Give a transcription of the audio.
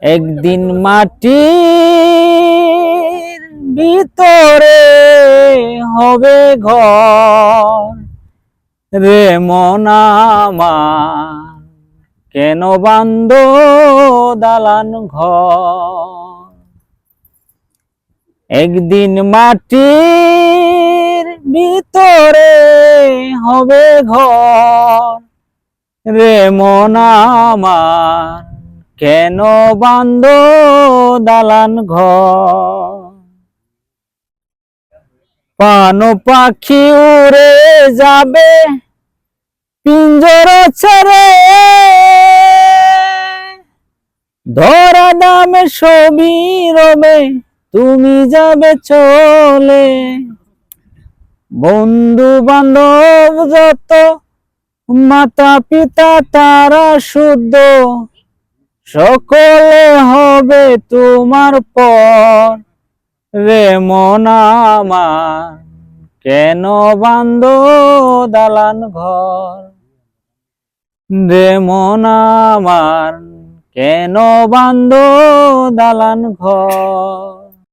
একদিন মাটির ভিতরে হবে ঘর রে মন আমার, কেন বান্ধ দালান ঘর। একদিন মাটির ভিতরে হবে ঘর রে মন আমার, কেন বান্ধ দালান ঘর। পান পাখি উড়ে যাবে পিঞ্জর ছেড়ে, ধরা দামে সবই রবে তুমি যাবে চলে। বন্ধু বান্ধব যত মাতা পিতা তারা শুদ্ধ, সকলে হবে তোমার পর রে মন আমার, কেন বান্ধ দালান ঘর রে মন আমার, কেন বান্ধ দালান ঘর।